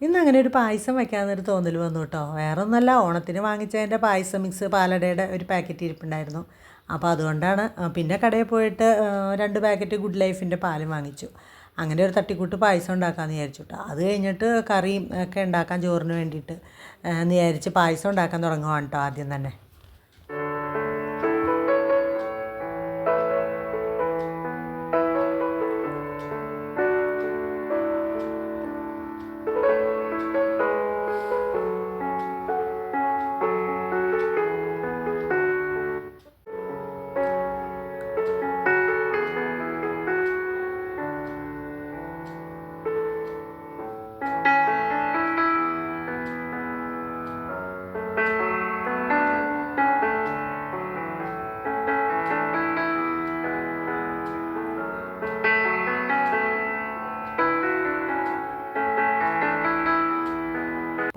ഇന്ന് അങ്ങനെ ഒരു പായസം വയ്ക്കാമെന്നൊരു തോന്നൽ വന്നു കേട്ടോ. വേറെ ഒന്നല്ല, ഓണത്തിന് വാങ്ങിച്ചതിൻ്റെ പായസം മിക്സ് പാലടയുടെ ഒരു പാക്കറ്റ് ഇരിപ്പുണ്ടായിരുന്നു. അപ്പോൾ അതുകൊണ്ടാണ്. പിന്നെ കടയിൽ പോയിട്ട് 2 പാക്കറ്റ് ഗുഡ് ലൈഫിൻ്റെ പാലും വാങ്ങിച്ചു. അങ്ങനെ ഒരു തട്ടിക്കൂട്ട് പായസം ഉണ്ടാക്കാമെന്ന് വിചാരിച്ചു കേട്ടോ. അത് കഴിഞ്ഞിട്ട് കറിയും ഒക്കെ ഉണ്ടാക്കാൻ ചോറിന് വേണ്ടിയിട്ട് എന്ന് വിചാരിച്ച് പായസം ഉണ്ടാക്കാൻ തുടങ്ങുവാണ് കേട്ടോ ആദ്യം തന്നെ.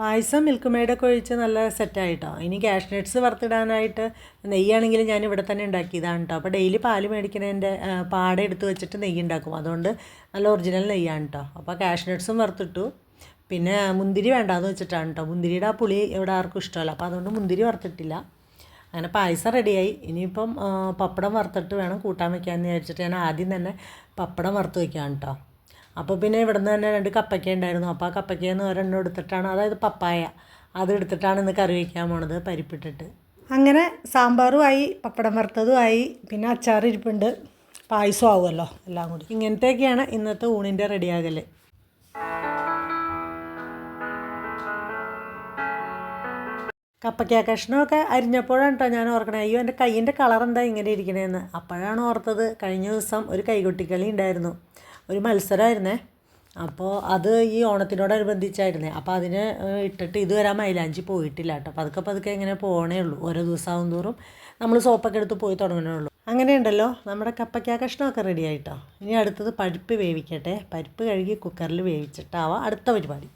പായസം മിൽക്ക് മെയ്ഡൊക്കെ ഒഴിച്ച് നല്ല സെറ്റായിട്ടോ. ഇനി കാഷ്നട്ട്സ് വറുത്തിടാനായിട്ട് നെയ്യാണെങ്കിൽ ഞാൻ ഇവിടെ തന്നെ ഉണ്ടാക്കിയതാണ് കേട്ടോ. അപ്പോൾ ഡെയിലി പാല് മേടിക്കുന്നതിൻ്റെ പാട എടുത്ത് വെച്ചിട്ട് നെയ്യ് ഉണ്ടാക്കും. അതുകൊണ്ട് നല്ല ഒറിജിനൽ നെയ്യാണ് കേട്ടോ. അപ്പോൾ കാഷ്നട്ട്സും വറുത്തിട്ടു. പിന്നെ മുന്തിരി വേണ്ടാന്ന് വെച്ചിട്ടാണ് കേട്ടോ. മുന്തിരിയുടെ ആ പുളി ഇവിടെ ആർക്കും ഇഷ്ടമല്ല. അപ്പോൾ അതുകൊണ്ട് മുന്തിരി വറുത്തിട്ടില്ല. അങ്ങനെ പായസം റെഡിയായി. ഇനിയിപ്പം പപ്പടം വറുത്തിട്ട് വേണം കൂട്ടാൻ വയ്ക്കാമെന്ന് വിചാരിച്ചിട്ട് ഞാൻ ആദ്യം തന്നെ പപ്പടം വറുത്ത് വയ്ക്കുകയാണ് കേട്ടോ. അപ്പോൾ പിന്നെ ഇവിടെ നിന്ന് തന്നെ 2 കപ്പയ്ക്ക ഉണ്ടായിരുന്നു. അപ്പോൾ ആ കപ്പയ്ക്കയിൽ നിന്ന് ഒരെണ്ണം എടുത്തിട്ടാണ്, അതായത് പപ്പായ, അതെടുത്തിട്ടാണ് ഇന്ന് കറി വയ്ക്കാൻ പോണത് പരിപ്പിട്ടിട്ട്. അങ്ങനെ സാമ്പാറുമായി പപ്പടം വറുത്തതുമായി, പിന്നെ അച്ചാർ ഇരിപ്പുണ്ട്, പായസം ആവുമല്ലോ എല്ലാം കൂടി. ഇങ്ങനത്തെയൊക്കെയാണ് ഇന്നത്തെ ഊണിൻ്റെ റെഡിയാകൽ. കപ്പയ്ക്ക കഷ്ണമൊക്കെ അരിഞ്ഞപ്പോഴാണ് കേട്ടോ ഞാൻ ഓർക്കണേ, അയ്യോ എൻ്റെ കയ്യിൻ്റെ കളർ എന്താ ഇങ്ങനെ ഇരിക്കണേന്ന്. അപ്പോഴാണ് ഓർത്തത് കഴിഞ്ഞ ദിവസം ഒരു കൈകൊട്ടിക്കളി ഉണ്ടായിരുന്നു, ഒരു മത്സരമായിരുന്നേ. അപ്പോൾ അത് ഈ ഓണത്തിനോടനുബന്ധിച്ചായിരുന്നേ. അപ്പോൾ അതിന് ഇട്ടിട്ട് ഇതുവരെ മൈലാഞ്ചി പോയിട്ടില്ല കേട്ടോ. പതുക്കെ പതുക്കെ ഇങ്ങനെ പോകണേ ഉള്ളൂ. ഓരോ ദിവസമാവും തോറും നമ്മൾ സോപ്പൊക്കെ എടുത്ത് പോയി തുടങ്ങണേ ഉള്ളൂ. അങ്ങനെയുണ്ടല്ലോ നമ്മുടെ കപ്പയ്ക്ക കഷ്ണമൊക്കെ റെഡി ആയിട്ടോ. ഇനി അടുത്തത് പരിപ്പ് വേവിക്കട്ടെ. പരിപ്പ് കഴുകി കുക്കറിൽ വേവിച്ചിട്ടാവാം അടുത്ത പരിപാടി.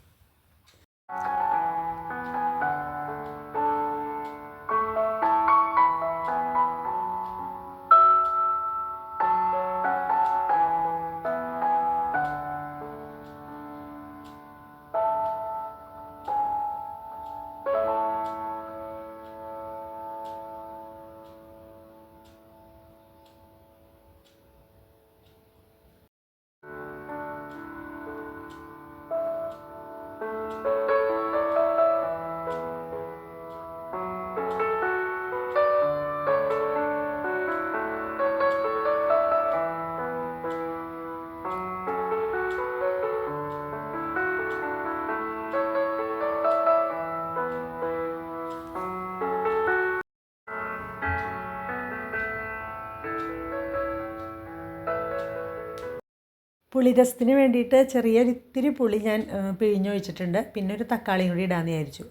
പുളിരസത്തിന് വേണ്ടിയിട്ട് ചെറിയൊരിത്തിരി പുളി ഞാൻ പിഴിഞ്ഞൊഴിച്ചിട്ടുണ്ട്. പിന്നെ ഒരു തക്കാളിയും കൂടി ഇടാമെന്ന് വിചാരിച്ചു.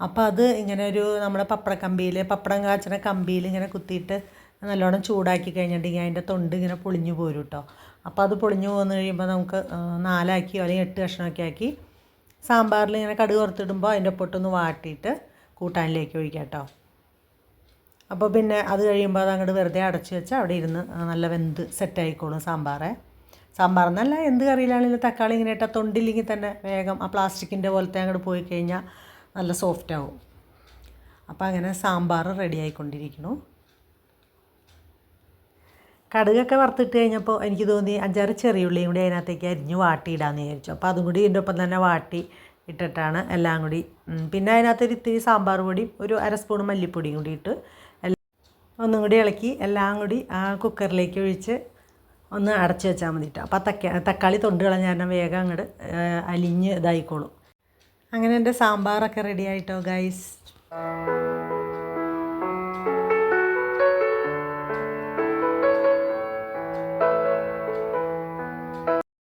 അപ്പോൾ അത് ഇങ്ങനെ ഒരു നമ്മുടെ പപ്പടക്കമ്പിയിൽ, പപ്പടം കാച്ചണ കമ്പിയിൽ ഇങ്ങനെ കുത്തിയിട്ട് നല്ലോണം ചൂടാക്കി കഴിഞ്ഞിട്ടുണ്ടെങ്കിൽ അതിൻ്റെ തൊണ്ട് ഇങ്ങനെ പൊളിഞ്ഞു പോരും കേട്ടോ. അപ്പോൾ അത് പൊളിഞ്ഞു പോന്ന് കഴിയുമ്പോൾ നമുക്ക് 4 അല്ലെങ്കിൽ 8 കഷ്ണമൊക്കെ ആക്കി സാമ്പാറിൽ ഇങ്ങനെ കടുക് വറുത്തിടുമ്പോൾ അതിൻ്റെ ഒപ്പൊട്ടൊന്ന് വാട്ടിയിട്ട് കൂട്ടാനിലേക്ക് ഒഴിക്കാം കേട്ടോ. അപ്പോൾ പിന്നെ അത് കഴിയുമ്പോൾ അത് അങ്ങോട്ട് വെറുതെ അടച്ച് വെച്ചാൽ അവിടെ ഇരുന്ന് നല്ല വെന്ത് സെറ്റായിക്കോളും സാമ്പാർ എന്നല്ല, എന്ത് കറിയിലാണെങ്കിലും തക്കാളി ഇങ്ങനെ ഇട്ടാൽ തൊണ്ടില്ലെങ്കിൽ തന്നെ വേഗം ആ പ്ലാസ്റ്റിക്കിൻ്റെ പോലത്തെ അങ്ങോട്ട് പോയി കഴിഞ്ഞാൽ നല്ല സോഫ്റ്റ് ആവും. അപ്പോൾ അങ്ങനെ സാമ്പാർ റെഡി ആയിക്കൊണ്ടിരിക്കുന്നു. കടുകൊക്കെ വറുത്തിട്ട് കഴിഞ്ഞപ്പോൾ എനിക്ക് തോന്നി 5-6 ചെറിയുള്ളിയും കൂടി അതിനകത്തേക്ക് അരിഞ്ഞ് വാട്ടിയിടാമെന്ന് വിചാരിച്ചു. അപ്പോൾ അതും കൂടി ഇതിൻ്റെ ഒപ്പം തന്നെ വാട്ടി ഇട്ടിട്ടാണ് എല്ലാം കൂടി. പിന്നെ അതിനകത്തൊരു ഇത്തിരി സാമ്പാർ പൊടിയും ഒരു 1/2 സ്പൂൺ മല്ലിപ്പൊടിയും കൂടി ഇട്ട് ഒന്നും കൂടി ഇളക്കി എല്ലാം കൂടി ആ കുക്കറിലേക്ക് ഒഴിച്ച് ഒന്ന് അടച്ച് വെച്ചാൽ മതി കേട്ടോ. അപ്പോൾ തക്കാളി തൊണ്ട് കളഞ്ഞ കാരണം വേഗം അങ്ങോട്ട് അലിഞ്ഞ് ഇതായിക്കോളും. അങ്ങനെ എൻ്റെ സാമ്പാറൊക്കെ റെഡി ആയിട്ടോ ഗൈസ്.